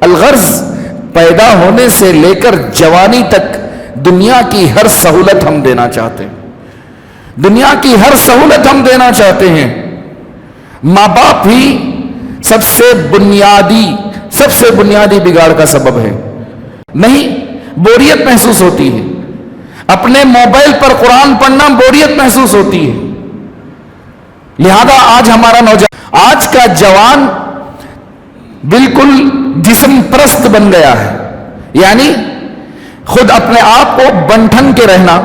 الغرض پیدا ہونے سے لے کر جوانی تک دنیا کی ہر سہولت ہم دینا چاہتے ہیں، دنیا کی ہر سہولت ہم دینا چاہتے ہیں۔ ماں باپ ہی سب سے بنیادی بگاڑ کا سبب ہے۔ نہیں، بوریت محسوس ہوتی ہے، اپنے موبائل پر قرآن پڑھنا بوریت محسوس ہوتی ہے۔ لہذا آج ہمارا نوجوان، آج کا جوان بالکل جسم پرست بن گیا ہے، یعنی خود اپنے آپ کو بنٹھن کے رہنا،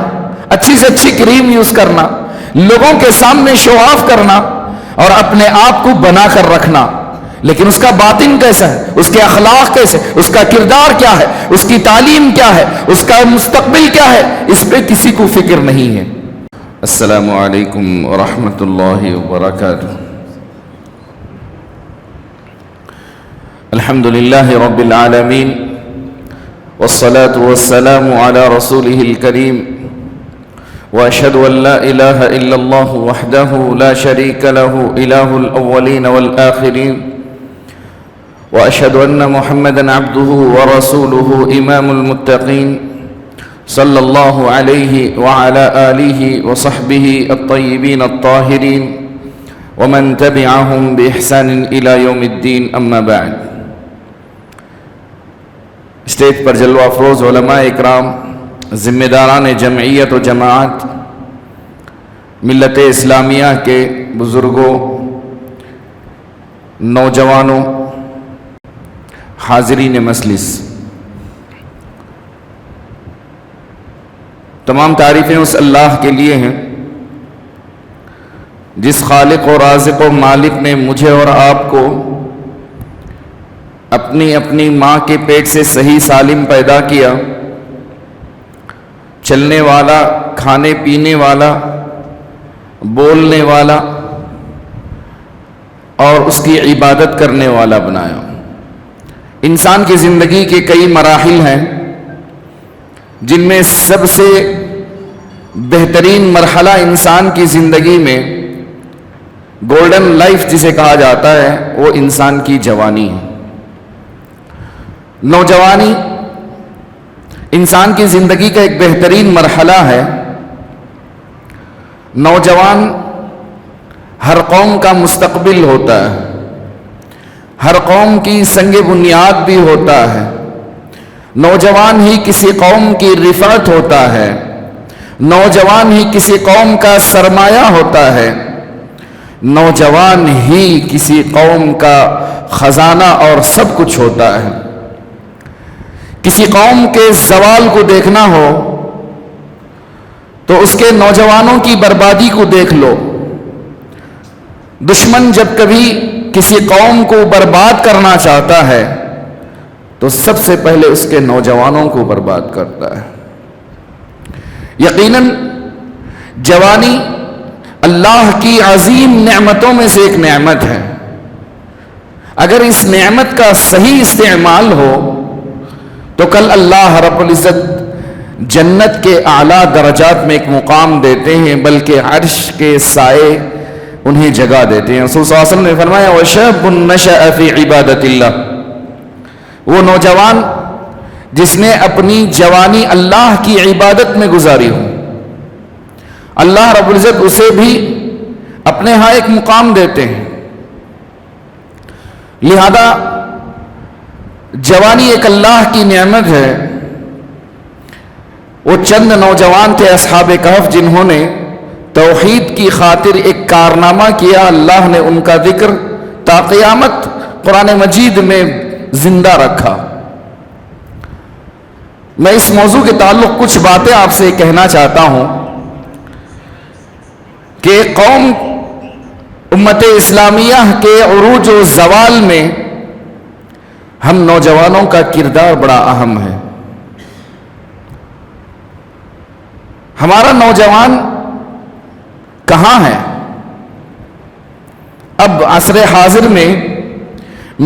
اچھی سے اچھی کریم یوز کرنا، لوگوں کے سامنے شو آف کرنا اور اپنے آپ کو بنا کر رکھنا، لیکن اس کا باطن کیسا ہے، اس کے اخلاق کیسے، اس کا کردار کیا ہے، اس کی تعلیم کیا ہے، اس کا مستقبل کیا ہے، اس پہ کسی کو فکر نہیں ہے۔ السلام علیکم ورحمۃ اللہ وبرکاتہ۔ الحمد للہ رب العالمین والصلاة والسلام على رسوله الكريم وأشهد أن لا إله إلا الله وحده لا شريك له إله الأولين والآخرين وأشهد أن محمدًا عبده ورسوله إمام المتقين صلى الله عليه وعلى آله وصحبه الطيبين الطاهرين ومن تبعهم بإحسان إلى يوم الدين، أما بعد۔ اسٹیج پر جلوہ افروز علماء اکرام، ذمہ داران جمعیت و جماعت، ملت اسلامیہ کے بزرگوں، نوجوانوں، حاضرین مجلس، تمام تعریفیں اس اللہ کے لیے ہیں جس خالق و رازق و مالک نے مجھے اور آپ کو اپنی اپنی ماں کے پیٹ سے صحیح سالم پیدا کیا، چلنے والا، کھانے پینے والا، بولنے والا اور اس کی عبادت کرنے والا بنایا۔ انسان کی زندگی کے کئی مراحل ہیں، جن میں سب سے بہترین مرحلہ انسان کی زندگی میں گولڈن لائف جسے کہا جاتا ہے وہ انسان کی جوانی ہے۔ نوجوانی انسان کی زندگی کا ایک بہترین مرحلہ ہے۔ نوجوان ہر قوم کا مستقبل ہوتا ہے، ہر قوم کی سنگ بنیاد بھی ہوتا ہے۔ نوجوان ہی کسی قوم کی رفعت ہوتا ہے، نوجوان ہی کسی قوم کا سرمایہ ہوتا ہے، نوجوان ہی کسی قوم کا خزانہ اور سب کچھ ہوتا ہے۔ کسی قوم کے زوال کو دیکھنا ہو تو اس کے نوجوانوں کی بربادی کو دیکھ لو۔ دشمن جب کبھی کسی قوم کو برباد کرنا چاہتا ہے تو سب سے پہلے اس کے نوجوانوں کو برباد کرتا ہے۔ یقیناً جوانی اللہ کی عظیم نعمتوں میں سے ایک نعمت ہے۔ اگر اس نعمت کا صحیح استعمال ہو تو کل اللہ رب العزت جنت کے اعلیٰ درجات میں ایک مقام دیتے ہیں، بلکہ عرش کے سائے انہیں جگہ دیتے ہیں۔ رسول صلی اللہ علیہ وسلم نے فرمایا وَشَابٌ نَشَأَ فِي عِبَادَةِ اللَّهِ، وہ نوجوان جس نے اپنی جوانی اللہ کی عبادت میں گزاری ہو، اللہ رب العزت اسے بھی اپنے ہاں ایک مقام دیتے ہیں۔ لہذا جوانی ایک اللہ کی نعمت ہے۔ وہ چند نوجوان تھے اصحاب کہف جنہوں نے توحید کی خاطر ایک کارنامہ کیا، اللہ نے ان کا ذکر تا قیامت قرآن مجید میں زندہ رکھا۔ میں اس موضوع کے تعلق کچھ باتیں آپ سے کہنا چاہتا ہوں کہ قوم امت اسلامیہ کے عروج و زوال میں ہم نوجوانوں کا کردار بڑا اہم ہے۔ ہمارا نوجوان کہاں ہے؟ اب عصر حاضر میں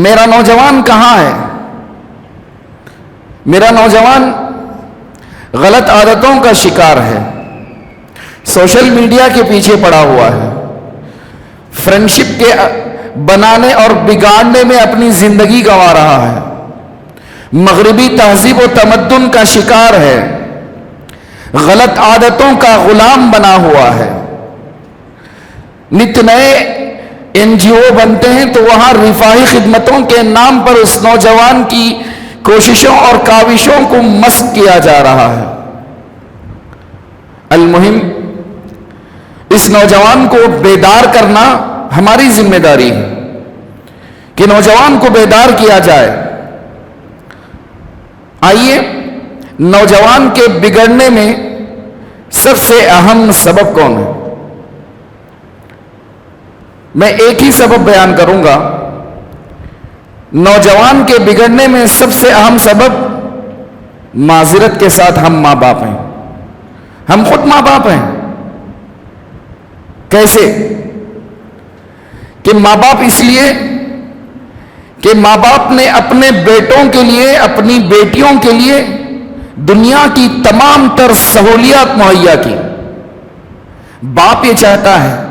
میرا نوجوان کہاں ہے؟ میرا نوجوان غلط عادتوں کا شکار ہے، سوشل میڈیا کے پیچھے پڑا ہوا ہے، فرینڈشپ کے بنانے اور بگاڑنے میں اپنی زندگی گنوا رہا ہے، مغربی تہذیب و تمدن کا شکار ہے، غلط عادتوں کا غلام بنا ہوا ہے۔ نت نئے NGO بنتے ہیں تو وہاں رفاہی خدمتوں کے نام پر اس نوجوان کی کوششوں اور کاوشوں کو مسخ کیا جا رہا ہے۔ المہم اس نوجوان کو بیدار کرنا ہماری ذمہ داری ہے کہ نوجوان کو بیدار کیا جائے۔ آئیے نوجوان کے بگڑنے میں سب سے اہم سبب کون ہے؟ میں ایک ہی سبب بیان کروں گا۔ نوجوان کے بگڑنے میں سب سے اہم سبب معذرت کے ساتھ ہم ماں باپ ہیں۔ ہم خود ماں باپ ہیں۔ کیسے؟ کہ ماں باپ اس لیے کہ ماں باپ نے اپنے بیٹوں کے لیے، اپنی بیٹیوں کے لیے دنیا کی تمام تر سہولیات مہیا کی۔ باپ یہ چاہتا ہے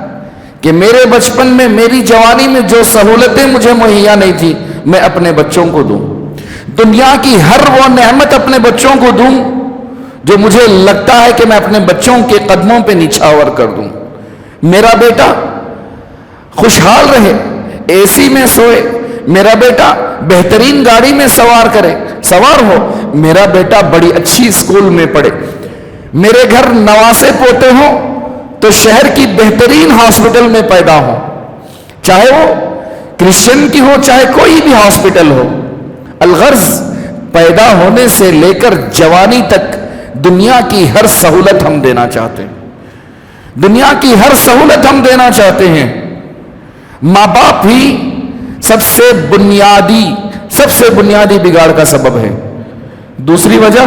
کہ میرے بچپن میں، میری جوانی میں جو سہولتیں مجھے مہیا نہیں تھی میں اپنے بچوں کو دوں، دنیا کی ہر وہ نعمت اپنے بچوں کو دوں جو مجھے لگتا ہے کہ میں اپنے بچوں کے قدموں پہ نچھاور کر دوں۔ میرا بیٹا خوشحال رہے، AC میں سوئے، میرا بیٹا بہترین گاڑی میں سوار ہو، میرا بیٹا بڑی اچھی اسکول میں پڑھے، میرے گھر نواسے پوتے ہوں تو شہر کی بہترین ہاسپٹل میں پیدا ہو، چاہے وہ کرسچن کی ہو چاہے کوئی بھی ہاسپٹل ہو۔ الغرض پیدا ہونے سے لے کر جوانی تک دنیا کی ہر سہولت ہم دینا چاہتے ہیں، دنیا کی ہر سہولت ہم دینا چاہتے ہیں۔ ماں باپ ہی سب سے بنیادی بگاڑ کا سبب ہے۔ دوسری وجہ،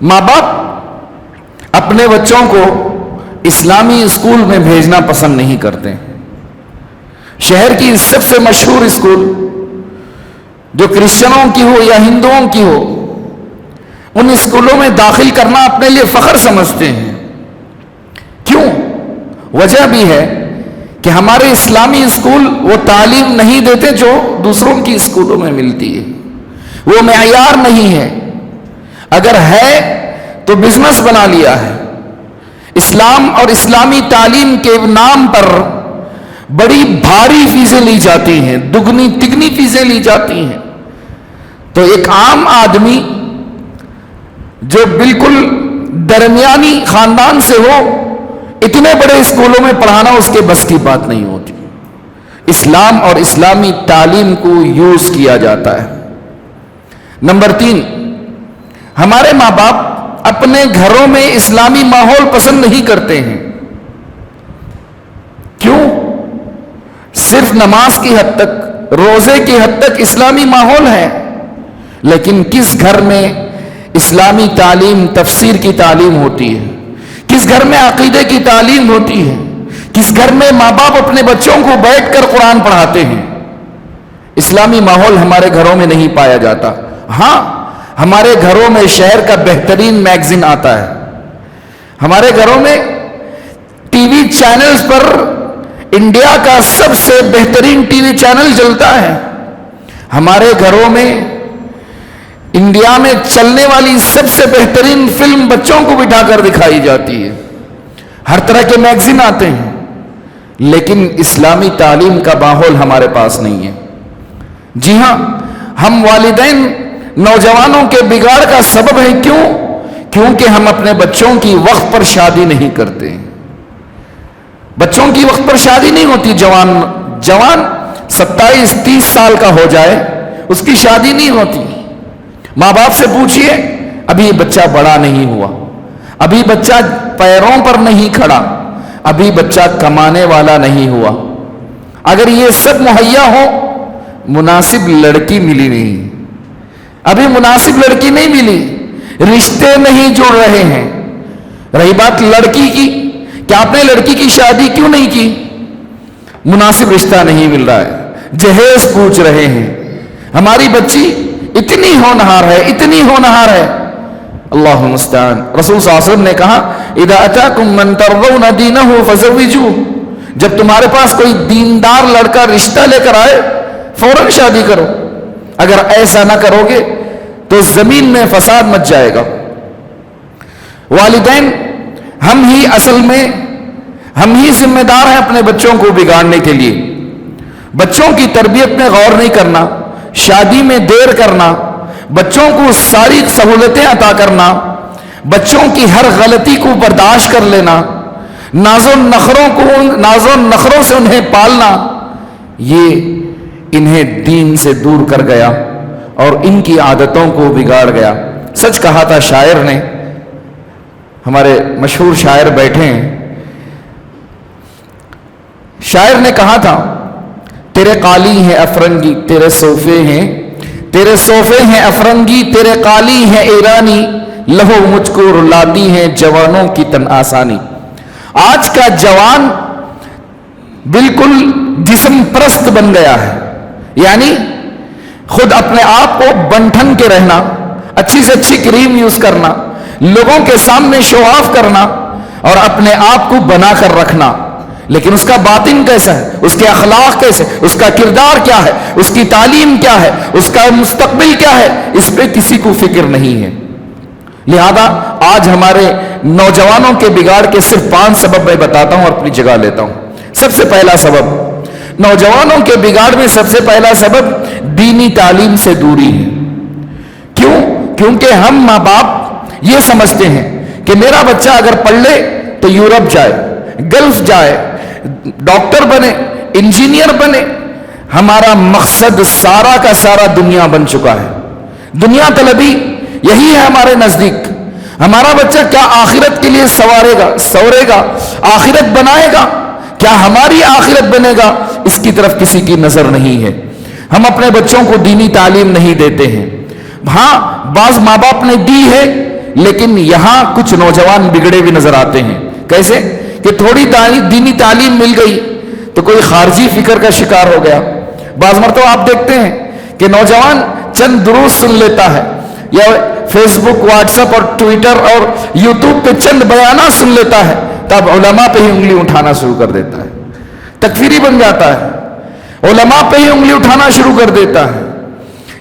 ماں باپ اپنے بچوں کو اسلامی اسکول میں بھیجنا پسند نہیں کرتے۔ شہر کی سب سے مشہور اسکول جو کرسچنوں کی ہو یا ہندوؤں کی ہو، ان اسکولوں میں داخل کرنا اپنے لیے فخر سمجھتے ہیں۔ کیوں؟ وجہ بھی ہے کہ ہمارے اسلامی اسکول وہ تعلیم نہیں دیتے جو دوسروں کی اسکولوں میں ملتی ہے، وہ معیار نہیں ہے، اگر ہے تو بزنس بنا لیا ہے۔ اسلام اور اسلامی تعلیم کے نام پر بڑی بھاری فیسیں لی جاتی ہیں، دگنی تگنی فیسیں لی جاتی ہیں، تو ایک عام آدمی جو بالکل درمیانی خاندان سے ہو، اتنے بڑے اسکولوں میں پڑھانا اس کے بس کی بات نہیں ہوتی۔ اسلام اور اسلامی تعلیم کو یوز کیا جاتا ہے۔ نمبر 3، ہمارے ماں باپ اپنے گھروں میں اسلامی ماحول پسند نہیں کرتے ہیں۔ کیوں؟ صرف نماز کی حد تک، روزے کی حد تک اسلامی ماحول ہے، لیکن کس گھر میں اسلامی تعلیم، تفسیر کی تعلیم ہوتی ہے؟ کس گھر میں عقیدے کی تعلیم ہوتی ہے؟ کس گھر میں ماں باپ اپنے بچوں کو بیٹھ کر قرآن پڑھاتے ہیں؟ اسلامی ماحول ہمارے گھروں میں نہیں پایا جاتا۔ ہاں، ہمارے گھروں میں شہر کا بہترین میگزین آتا ہے، ہمارے گھروں میں ٹی وی چینلز پر انڈیا کا سب سے بہترین ٹی وی چینل چلتا ہے، ہمارے گھروں میں انڈیا میں چلنے والی سب سے بہترین فلم بچوں کو بٹھا کر دکھائی جاتی ہے، ہر طرح کے میگزین آتے ہیں، لیکن اسلامی تعلیم کا ماحول ہمارے پاس نہیں ہے۔ جی ہاں، ہم والدین نوجوانوں کے بگاڑ کا سبب ہے۔ کیوں؟ کیونکہ ہم اپنے بچوں کی وقت پر شادی نہیں کرتے۔ بچوں کی وقت پر شادی نہیں ہوتی۔ جوان 27-30 سال کا ہو جائے اس کی شادی نہیں ہوتی۔ ماں باپ سے پوچھئے، ابھی بچہ بڑا نہیں ہوا، ابھی بچہ پیروں پر نہیں کھڑا، ابھی بچہ کمانے والا نہیں ہوا۔ اگر یہ سب مہیا ہو، مناسب لڑکی ملی نہیں، ابھی مناسب لڑکی نہیں ملی، رشتے نہیں جڑ رہے ہیں۔ رہی بات لڑکی کی، کیا آپ نے لڑکی کی شادی کیوں نہیں کی؟ مناسب رشتہ نہیں مل رہا ہے، جہیز پوچھ رہے ہیں۔ ہماری بچی اتنی ہونہار ہے، اتنی ہونہار ہے، اللہ المستعان۔ رسول صلی اللہ علیہ وسلم نے کہا، اذا اتاکم من ترضون دینہ فزوجوہ، جب تمہارے پاس کوئی دیندار لڑکا رشتہ لے کر آئے فوراً شادی کرو۔ اگر ایسا نہ کرو گے تو زمین میں فساد مچ جائے گا۔ والدین ہم ہی ذمہ دار ہیں اپنے بچوں کو بگاڑنے کے لیے۔ بچوں کی تربیت میں غور نہیں کرنا، شادی میں دیر کرنا، بچوں کو ساری سہولتیں عطا کرنا، بچوں کی ہر غلطی کو برداشت کر لینا، ناز و نخروں سے انہیں پالنا، یہ انہیں دین سے دور کر گیا اور ان کی عادتوں کو بگاڑ گیا۔ سچ کہا تھا شاعر نے، ہمارے مشہور شاعر بیٹھے ہیں، شاعر نے کہا تھا تیرے قالی ہیں افرنگی تیرے صوفے ہیں افرنگی، تیرے قالی ہیں ایرانی، لہو مجھ کو رلاتی ہیں جوانوں کی تن آسانی۔ آج کا جوان بالکل جسم پرست بن گیا ہے، یعنی خود اپنے آپ کو بنٹھن کے رہنا، اچھی سے اچھی کریم یوز کرنا، لوگوں کے سامنے شو آف کرنا اور اپنے آپ کو بنا کر رکھنا، لیکن اس کا باطن کیسا ہے، اس کے اخلاق کیسے، اس کا کردار کیا ہے، اس کی تعلیم کیا ہے، اس کا مستقبل کیا ہے، اس پہ کسی کو فکر نہیں ہے۔ لہذا آج ہمارے نوجوانوں کے بگاڑ کے صرف 5 سبب میں بتاتا ہوں اور اپنی جگہ لیتا ہوں۔ سب سے پہلا سبب، نوجوانوں کے بگاڑ میں سب سے پہلا سبب دینی تعلیم سے دوری ہے۔ کیوں؟ کیونکہ ہم ماں باپ یہ سمجھتے ہیں کہ میرا بچہ اگر پڑھ لے تو یورپ جائے، گلف جائے، ڈاکٹر بنے، انجینئر بنے۔ ہمارا مقصد سارا کا سارا دنیا بن چکا ہے، دنیا طلبی یہی ہے ہمارے نزدیک۔ ہمارا بچہ کیا آخرت کے لیے سورے گا، آخرت بنائے گا، کیا ہماری آخرت بنے گا، اس کی طرف کسی کی نظر نہیں ہے۔ ہم اپنے بچوں کو دینی تعلیم نہیں دیتے ہیں۔ ہاں بعض ماں باپ نے دی ہے، لیکن یہاں کچھ نوجوان بگڑے بھی نظر آتے ہیں۔ کیسے کہ تھوڑی دینی تعلیم مل گئی تو کوئی خارجی فکر کا شکار ہو گیا۔ بعض مرتبہ آپ دیکھتے ہیں کہ نوجوان چند دروس سن لیتا ہے، یا فیس بک، واٹس ایپ اور ٹویٹر اور یوٹیوب پہ چند بیانات سن لیتا ہے، تب علماء پہ ہی انگلی اٹھانا شروع کر دیتا ہے، تکفیری بن جاتا ہے، علماء پہ ہی انگلی اٹھانا شروع کر دیتا ہے۔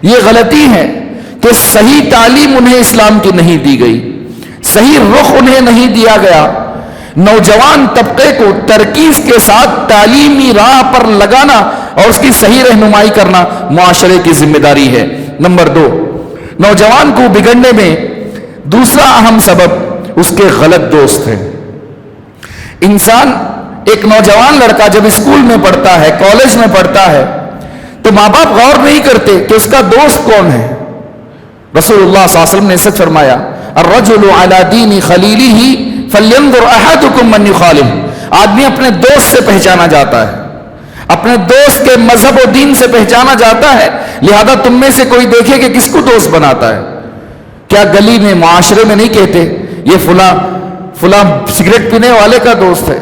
یہ غلطی ہے کہ صحیح تعلیم انہیں اسلام کی نہیں دی گئی، صحیح رخ انہیں نہیں دیا گیا۔ نوجوان طبقے کو ترکیز کے ساتھ تعلیمی راہ پر لگانا اور اس کی صحیح رہنمائی کرنا معاشرے کی ذمہ داری ہے۔ نمبر 2، نوجوان کو بگڑنے میں دوسرا اہم سبب اس کے غلط دوست ہیں۔ انسان، ایک نوجوان لڑکا جب اسکول میں پڑھتا ہے، کالج میں پڑھتا ہے، تو ماں باپ غور نہیں کرتے کہ اس کا دوست کون ہے۔ رسول اللہ صلی اللہ علیہ وسلم نے سچ فرمایا، الرجل علی دین خلیلہ فلینظر احدکم من یخالف۔ آدمی اپنے دوست سے پہچانا جاتا ہے، اپنے دوست کے مذہب و دین سے پہچانا جاتا ہے۔ لہذا تم میں سے کوئی دیکھے کہ کس کو دوست بناتا ہے۔ کیا گلی میں، معاشرے میں نہیں کہتے یہ فلاں سگریٹ پینے والے کا دوست ہے،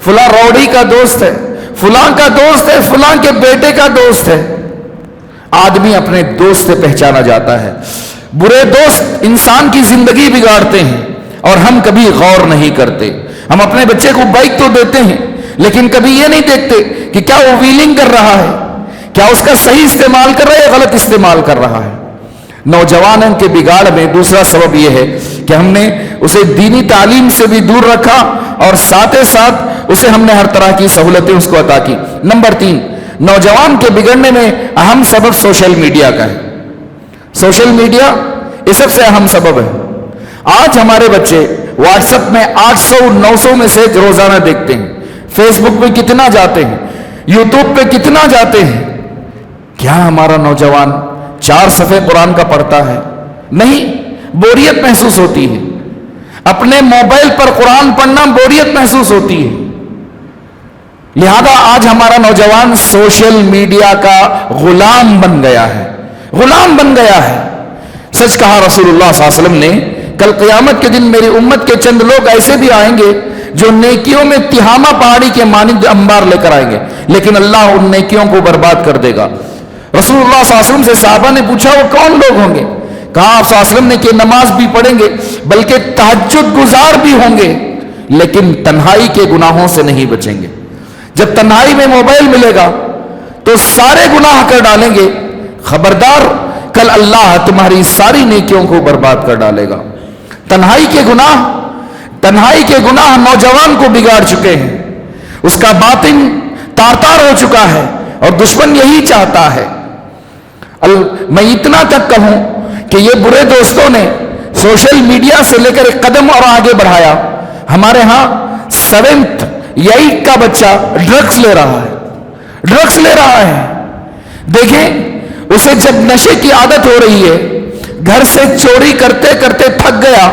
فلاں روڑی کا دوست ہے، فلاں کا دوست ہے، فلاں کے بیٹے کا دوست ہے۔ آدمی اپنے دوست سے پہچانا جاتا ہے۔ برے دوست انسان کی زندگی بگاڑتے ہیں اور ہم کبھی غور نہیں کرتے۔ ہم اپنے بچے کو بائک تو دیتے ہیں، لیکن کبھی یہ نہیں دیکھتے کہ کیا وہ ویلنگ کر رہا ہے، کیا اس کا صحیح استعمال کر رہا ہے یا غلط استعمال کر رہا ہے۔ نوجوانوں کے بگاڑ میں دوسرا سبب یہ ہے کہ ہم نے اسے دینی تعلیم سے بھی دور رکھا اور ساتھ اسے ہم نے ہر طرح کی سہولتیں اس کو عطا کی۔ نمبر 3، نوجوان کے بگڑنے میں اہم سبب سوشل میڈیا کا ہے۔ سوشل میڈیا یہ سب سے اہم سبب ہے۔ آج ہمارے بچے واٹس ایپ میں 800-900 میسج روزانہ دیکھتے ہیں، فیس بک پہ کتنا جاتے ہیں، یوٹیوب پہ کتنا جاتے ہیں۔ کیا ہمارا نوجوان 4 صفحے قرآن کا پڑھتا ہے؟ نہیں، بوریت محسوس ہوتی ہے۔ اپنے موبائل پر قرآن پڑھنا بوریت محسوس ہوتی ہے۔ لہذا آج ہمارا نوجوان سوشل میڈیا کا غلام بن گیا ہے، غلام بن گیا ہے۔ سچ کہا رسول اللہ صلی اللہ علیہ وسلم نے، کل قیامت کے دن میری امت کے چند لوگ ایسے بھی آئیں گے جو نیکیوں میں تہامہ پہاڑی کے مانند انبار لے کر آئیں گے، لیکن اللہ ان نیکیوں کو برباد کر دے گا۔ رسول اللہ صلی اللہ علیہ وسلم سے صحابہ نے پوچھا وہ کون لوگ ہوں گے؟ کہا آپ صلی اللہ علیہ وسلم نے کہ نماز بھی پڑھیں گے، بلکہ تہجد گزار بھی ہوں گے، لیکن تنہائی کے گناہوں سے نہیں بچیں گے۔ جب تنہائی میں موبائل ملے گا تو سارے گناہ کر ڈالیں گے۔ خبردار، کل کل اللہ تمہاری ساری نیکیوں کو برباد کر ڈالے گا۔ تنہائی کے گناہ نوجوان کو بگاڑ چکے ہیں، اس کا باطن تار تار ہو چکا ہے، اور دشمن یہی چاہتا ہے۔ میں اتنا تک کہوں کہ یہ برے دوستوں نے سوشل میڈیا سے لے کر ایک قدم اور آگے بڑھایا۔ ہمارے ہاں 7th 8 کا بچہ ڈرگز لے رہا ہے۔ دیکھیں، اسے جب نشے کی عادت ہو رہی ہے، گھر سے چوری کرتے کرتے تھک گیا،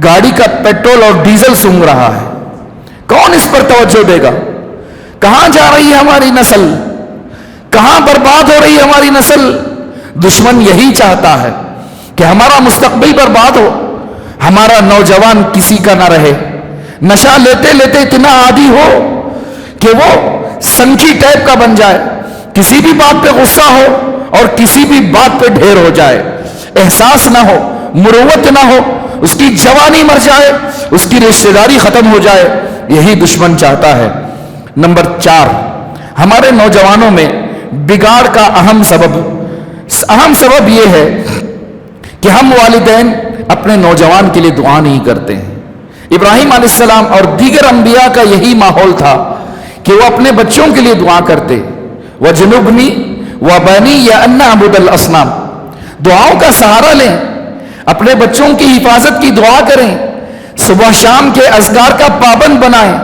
گاڑی کا پیٹرول اور ڈیزل سونگ رہا ہے۔ کون اس پر توجہ دے گا؟ کہاں جا رہی ہے ہماری نسل؟ کہاں برباد ہو رہی ہے ہماری نسل؟ دشمن یہی چاہتا ہے کہ ہمارا مستقبل برباد ہو، ہمارا نوجوان کسی کا نہ رہے، نشہ لیتے لیتے اتنا عادی ہو کہ وہ سنکی ٹائپ کا بن جائے، کسی بھی بات پہ غصہ ہو اور کسی بھی بات پہ ڈھیر ہو جائے، احساس نہ ہو، مروت نہ ہو، اس کی جوانی مر جائے، اس کی رشتہ داری ختم ہو جائے، یہی دشمن چاہتا ہے۔ نمبر 4، ہمارے نوجوانوں میں بگاڑ کا اہم سبب یہ ہے کہ ہم والدین اپنے نوجوان کے لیے دعا نہیں کرتے ہیں۔ ابراہیم علیہ السلام اور دیگر انبیاء کا یہی ماحول تھا کہ وہ اپنے بچوں کے لیے دعا کرتے، وَجْنُبْنِي وَبَنِيَّ أَن نَعْبُدَ الْأَصْنَامَ۔ دعاؤں کا سہارا لیں، اپنے بچوں کی حفاظت کی دعا کریں، صبح شام کے اذکار کا پابند بنائیں،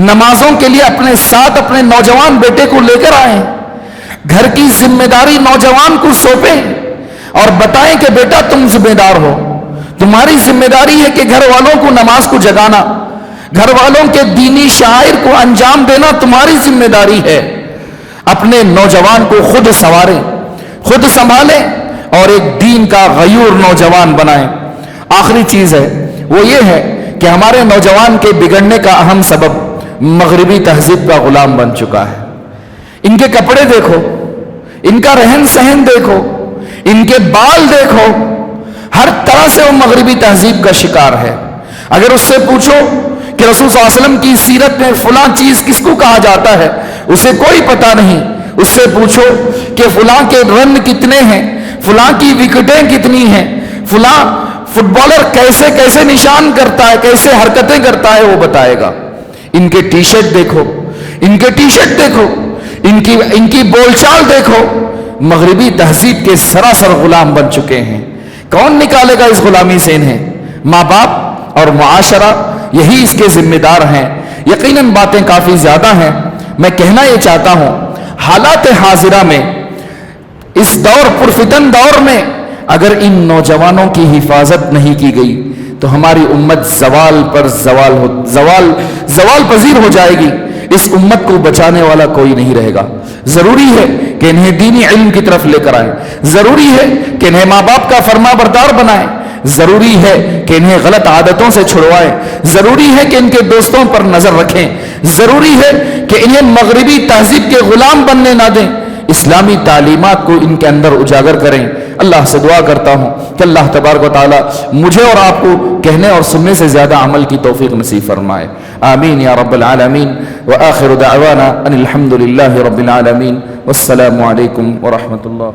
نمازوں کے لیے اپنے ساتھ اپنے نوجوان بیٹے کو لے کر آئیں، گھر کی ذمہ داری نوجوان کو سونپیں اور بتائیں کہ بیٹا تم ذمہ دار ہو، تمہاری ذمہ داری ہے کہ گھر والوں کو نماز کو جگانا، گھر والوں کے دینی شعائر کو انجام دینا تمہاری ذمہ داری ہے۔ اپنے نوجوان کو خود سنواریں، خود سنبھالیں اور ایک دین کا غیور نوجوان بنائیں۔ آخری چیز ہے وہ یہ ہے کہ ہمارے نوجوان کے بگڑنے کا اہم سبب مغربی تہذیب کا غلام بن چکا ہے۔ ان کے کپڑے دیکھو، ان کا رہن سہن دیکھو، ان کے بال دیکھو، ہر طرح سے وہ مغربی تہذیب کا شکار ہے۔ اگر اس سے پوچھو کہ رسول صلی اللہ علیہ وسلم کی سیرت میں فلاں چیز کس کو کہا جاتا ہے، اسے کوئی پتہ نہیں۔ اس سے پوچھو کہ فلاں کے رن کتنے ہیں، فلاں کی وکٹیں کتنی ہیں، فلاں فٹ بالر کیسے کیسے نشان کرتا ہے، کیسے حرکتیں کرتا ہے، وہ بتائے گا۔ ان کے ٹی شرٹ دیکھو، ان کی بول چال دیکھو، مغربی تہذیب کے سراسر غلام بن چکے ہیں۔ کون نکالے گا اس غلامی سے انہیں؟ ماں باپ اور معاشرہ یہی اس کے ذمہ دار ہیں۔ یقیناً باتیں کافی زیادہ ہیں، میں کہنا یہ چاہتا ہوں حالات حاضرہ میں، اس دور پرفتن دور میں اگر ان نوجوانوں کی حفاظت نہیں کی گئی تو ہماری امت زوال پذیر ہو جائے گی۔ اس امت کو بچانے والا کوئی نہیں رہے گا۔ ضروری ہے کہ انہیں دینی علم کی طرف لے کر آئیں، ضروری ہے کہ انہیں ماں باپ کا فرما بردار بنائیں، ضروری ہے کہ انہیں غلط عادتوں سے چھڑوائیں، ضروری ہے کہ ان کے دوستوں پر نظر رکھیں، ضروری ہے کہ انہیں مغربی تہذیب کے غلام بننے نہ دیں، اسلامی تعلیمات کو ان کے اندر اجاگر کریں۔ اللہ سے دعا کرتا ہوں کہ اللہ تبارک و تعالی مجھے اور آپ کو کہنے اور سننے سے زیادہ عمل کی توفیق نصیب فرمائے۔ آمین یا رب العالمین۔ وآخر دعوانا ان الحمد للہ رب العالمین، والسلام علیکم ورحمۃ اللہ۔